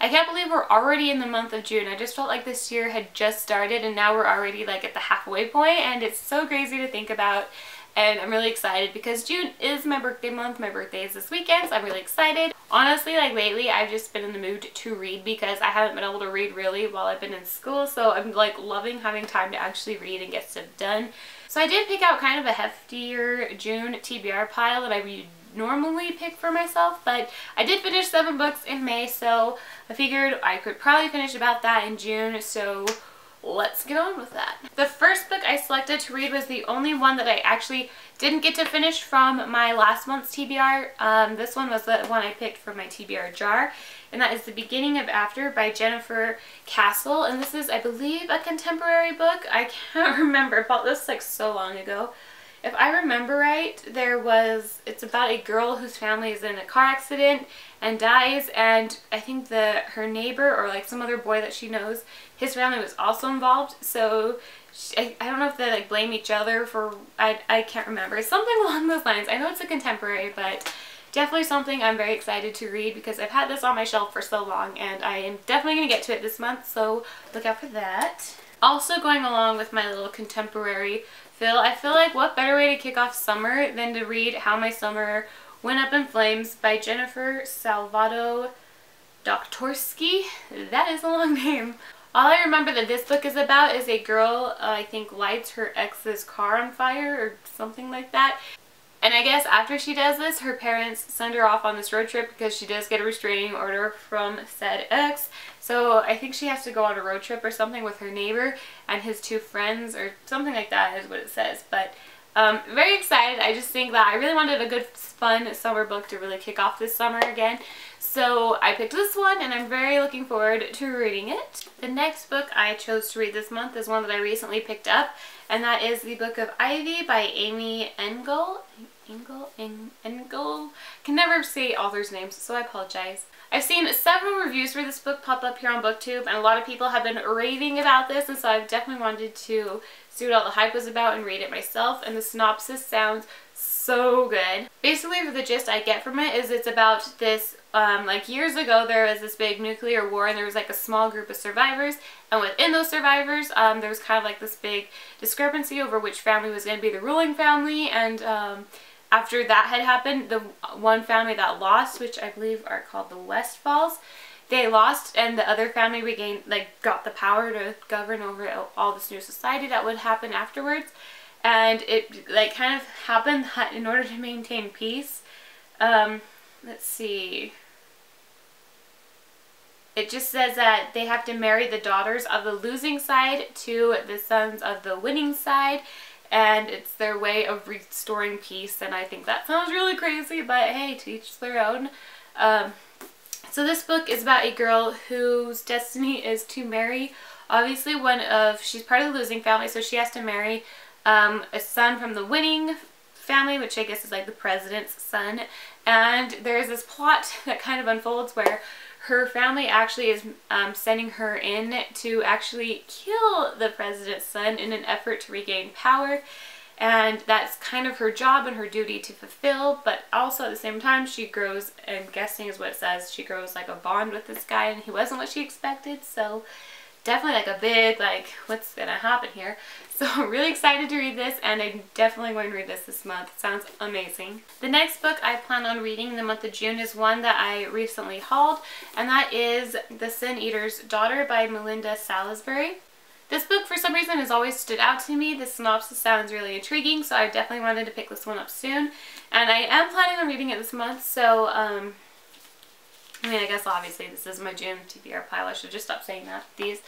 I can't believe we're already in the month of June. I just felt like this year had just started and now we're already like at the halfway point, and it's so crazy to think about. And I'm really excited because June is my birthday month. My birthday is this weekend, so I'm really excited. Honestly, like lately, I've just been in the mood to read because I haven't been able to read really while I've been in school. So I'm like loving having time to actually read and get stuff done. So I did pick out kind of a heftier June TBR pile that I normally pick for myself, but I did finish 7 books in May, so I figured I could probably finish about that in June. So let's get on with that. The first book I selected to read was the only one that I actually didn't get to finish from my last month's TBR. This one was the one I picked from my TBR jar, and that is The Beginning of After by Jennifer Castle. And this is, I believe, a contemporary book. I can't remember. I bought this like so long ago. If I remember right, it's about a girl whose family is in a car accident and dies, and I think her neighbor or like some other boy that she knows, his family was also involved. So I don't know if they like blame each other for, I can't remember. It's something along those lines. I know it's a contemporary, but definitely something I'm very excited to read because I've had this on my shelf for so long and I am definitely going to get to it this month, so look out for that. Also going along with my little contemporary fill, I feel like what better way to kick off summer than to read How My Summer Went Up in Flames by Jennifer Salvato Doktorski. That is a long name. All I remember that this book is about is a girl, I think, lights her ex's car on fire or something like that. And I guess after she does this, her parents send her off on this road trip because she does get a restraining order from said ex. So I think she has to go on a road trip or something with her neighbor and his 2 friends or something like that is what it says. But very excited. I just think that I really wanted a good fun summer book to really kick off this summer again. So I picked this one and I'm very looking forward to reading it. The next book I chose to read this month is one that I recently picked up, and that is The Book of Ivy by Amy Engel. Engel? Can never say authors' names, so I apologize. I've seen several reviews for this book pop up here on BookTube, and a lot of people have been raving about this, and so I've definitely wanted to see what all the hype was about and read it myself, and the synopsis sounds so good. Basically, the gist I get from it is it's about this, like years ago there was this big nuclear war and there was like a small group of survivors, and within those survivors there was kind of like this big discrepancy over which family was going to be the ruling family, and after that had happened, the one family that lost, which I believe are called the Westfalls, they lost, and the other family regained, like, got the power to govern over all this new society that would happen afterwards. And it, like, kind of happened that in order to maintain peace, let's see, it just says that they have to marry the daughters of the losing side to the sons of the winning side, and it's their way of restoring peace. And I think that sounds really crazy, but hey, to each their own. So this book is about a girl whose destiny is to marry, obviously she's part of the losing family, so she has to marry a son from the winning family, which I guess is like the president's son. And there's this plot that kind of unfolds where her family actually is sending her in to actually kill the president's son in an effort to regain power. And that's kind of her job and her duty to fulfill, but also at the same time she grows, I'm guessing is what it says, she grows like a bond with this guy, and he wasn't what she expected, so definitely like a big, like, what's gonna happen here? So I'm really excited to read this, and I'm definitely going to read this month. It sounds amazing. The next book I plan on reading in the month of June is one that I recently hauled, and that is The Sin Eater's Daughter by Melinda Salisbury. This book, for some reason, has always stood out to me. The synopsis sounds really intriguing, so I definitely wanted to pick this one up soon. And I am planning on reading it this month, so, I mean, I guess obviously this is my June TBR pile. I should just stop saying that, these.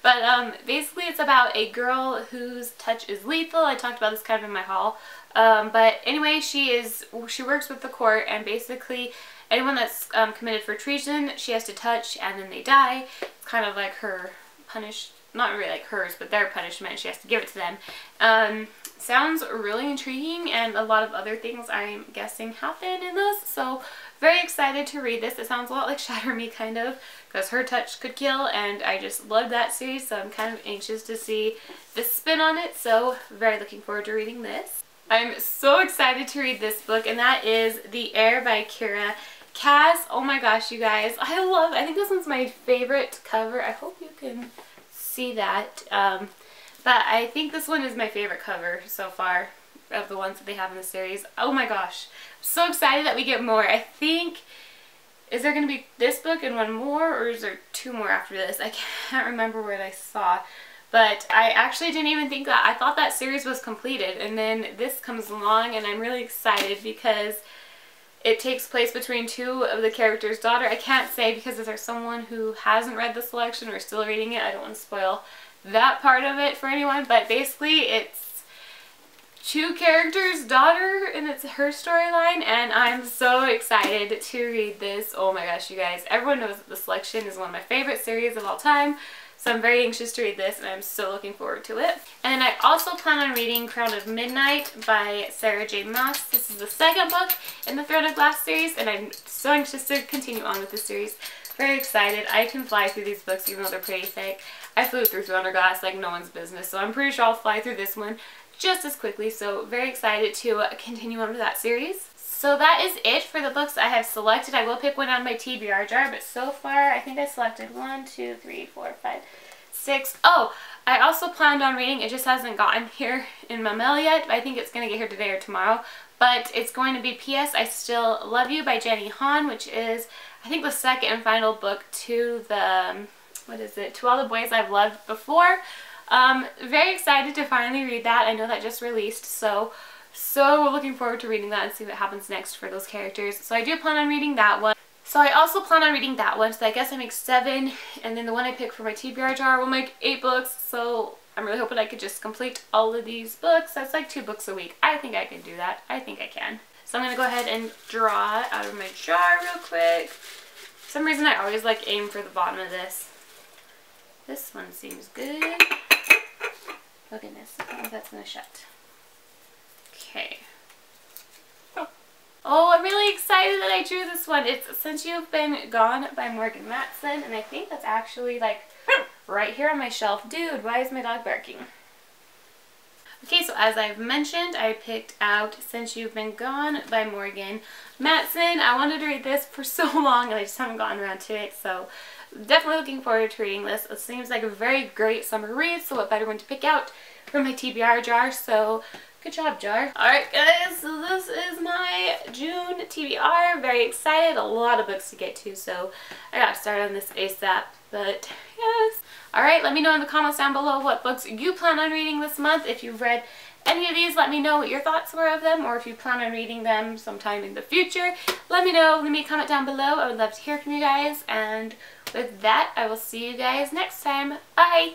But, basically it's about a girl whose touch is lethal. I talked about this kind of in my haul. But anyway, she works with the court, and basically anyone that's committed for treason, she has to touch, and then they die. It's kind of like her not really like hers, but their punishment. She has to give it to them. Sounds really intriguing, and a lot of other things I'm guessing happen in this, so very excited to read this. It sounds a lot like Shatter Me, kind of, because her touch could kill, and I just love that series, so I'm kind of anxious to see this spin on it, so very looking forward to reading this. I'm so excited to read this book, and that is The Air by Kira Cass, oh my gosh, you guys. I think this one's my favorite cover. I hope you can see that. But I think this one is my favorite cover so far of the ones that they have in the series. Oh my gosh. I'm so excited that we get more. I think, is there going to be this book and one more, or is there 2 more after this? I can't remember what I saw. But I actually didn't even think that. I thought that series was completed, and then this comes along, and I'm really excited because it takes place between 2 of the characters' daughter. I can't say because if there's someone who hasn't read the selection or still reading it, I don't want to spoil that part of it for anyone, but basically it's 2 characters' daughter and it's her storyline, and I'm so excited to read this. Oh my gosh, you guys. Everyone knows that the selection is one of my favorite series of all time. So I'm very anxious to read this, and I'm so looking forward to it. And then I also plan on reading Crown of Midnight by Sarah J. Maas. This is the 2nd book in the Throne of Glass series, and I'm so anxious to continue on with this series. Very excited. I can fly through these books even though they're pretty thick. I flew through Throne of Glass like no one's business, so I'm pretty sure I'll fly through this one just as quickly. So very excited to continue on with that series. So that is it for the books I have selected. I will pick one out of my TBR jar, but so far I think I selected 1, 2, 3, 4, 5, 6. Oh, I also planned on reading, it just hasn't gotten here in my mail yet. I think it's going to get here today or tomorrow. But it's going to be P.S. I Still Love You by Jenny Han, which is, I think, the 2nd and final book to the, what is it, To All the Boys I've Loved Before. Very excited to finally read that. I know that just released, so looking forward to reading that and see what happens next for those characters. So I do plan on reading that one. So I also plan on reading that one, so I guess I make 7, and then the one I pick for my TBR jar will make 8 books, so I'm really hoping I could just complete all of these books. That's like 2 books a week. I think I can do that. I think I can. So I'm going to go ahead and draw out of my jar real quick. For some reason I always like aim for the bottom of this. This one seems good. Oh goodness, I think that's going to shut. Okay. Oh, I'm really excited that I drew this one. It's Since You've Been Gone by Morgan Matson, and I think that's actually like right here on my shelf. Dude, why is my dog barking? Okay, so as I've mentioned, I picked out Since You've Been Gone by Morgan Matson. I wanted to read this for so long and I just haven't gotten around to it, so definitely looking forward to reading this. It seems like a very great summer read, so what better one to pick out from my TBR jar, so good job, jar. Alright guys, so this is my June TBR. Very excited. A lot of books to get to, so I gotta start on this ASAP. But yes. Alright, let me know in the comments down below what books you plan on reading this month. If you've read any of these, let me know what your thoughts were of them, or if you plan on reading them sometime in the future. Let me know. Leave me a comment down below. I would love to hear from you guys. And with that, I will see you guys next time. Bye!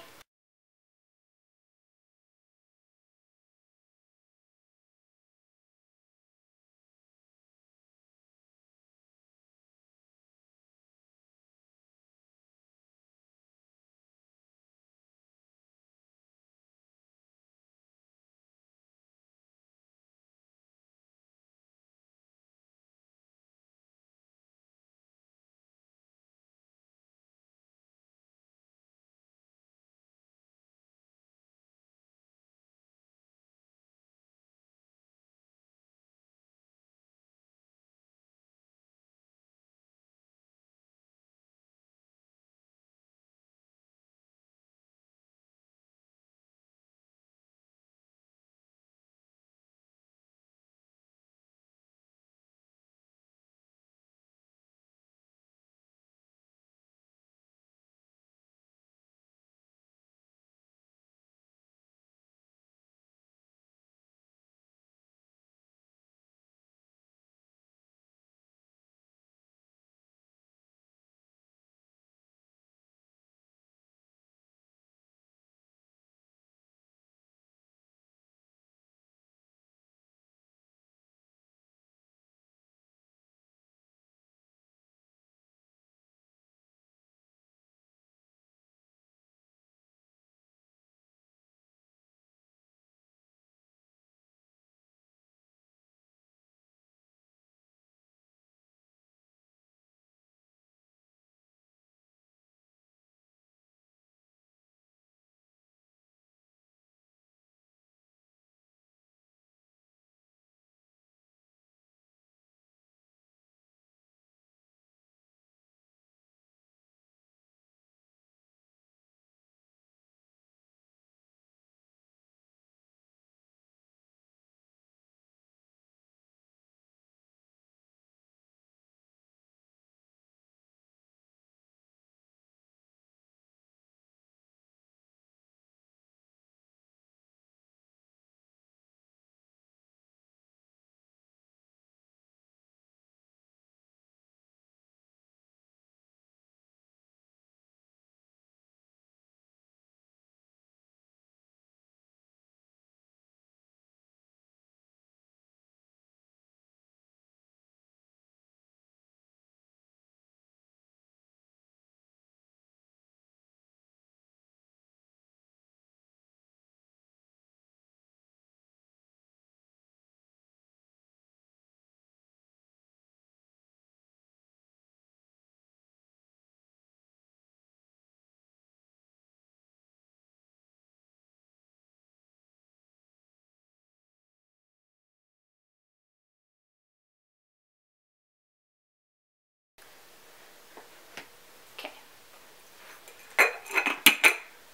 Okay.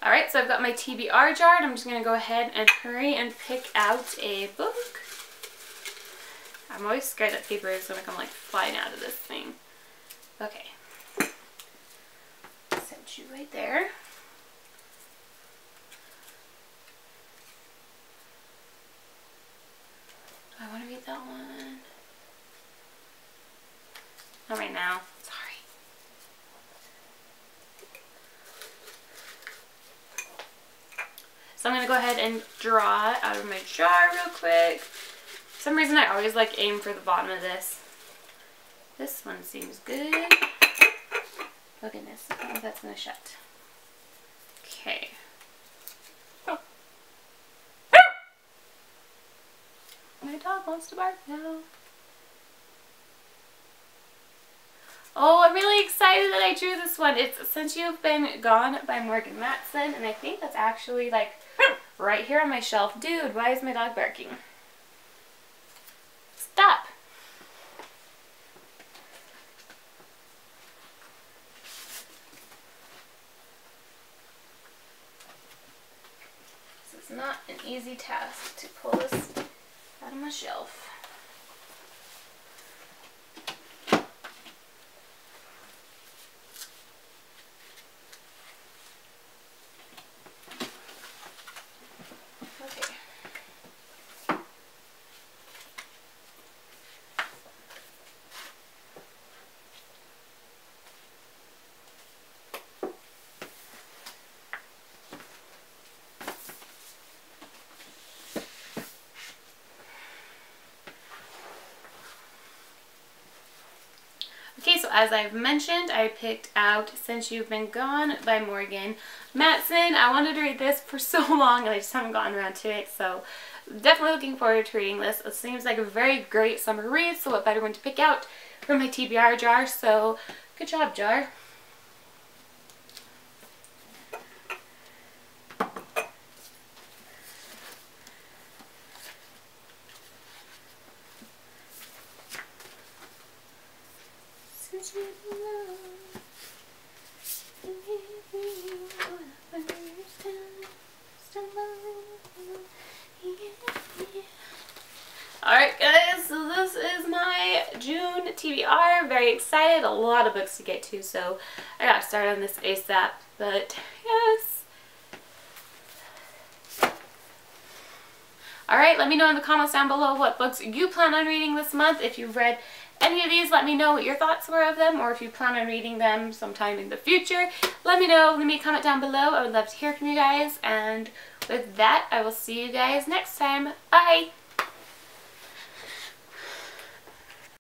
Alright, so I've got my TBR jar, and I'm just going to go ahead and hurry and pick out a book. I'm always scared that paper is going to come like flying out of this thing. Okay. Set you right there. Do I want to read that one? Not right now. Sorry. So I'm going to go ahead and draw out of my jar real quick. For some reason I always like aim for the bottom of this. This one seems good. Oh goodness, I think that's going to shut. Okay. Oh. My dog wants to bark now. Oh, I'm really excited that I drew this one. It's Since You've Been Gone by Morgan Matson, and I think that's actually like right here on my shelf. Dude, why is my dog barking? Stop! This is not an easy task to pull this out of my shelf. Okay, so as I've mentioned, I picked out Since You've Been Gone by Morgan Matson. I wanted to read this for so long and I just haven't gotten around to it, so definitely looking forward to reading this. It seems like a very great summer read, so what better one to pick out from my TBR jar, so good job, jar. Alright guys, so this is my June TBR. Very excited, a lot of books to get to, so I got to start on this ASAP, but yes. Alright, let me know in the comments down below what books you plan on reading this month. If you've read any of these, let me know what your thoughts were of them, or if you plan on reading them sometime in the future, let me know. Leave me a comment down below. I would love to hear from you guys, and with that, I will see you guys next time. Bye!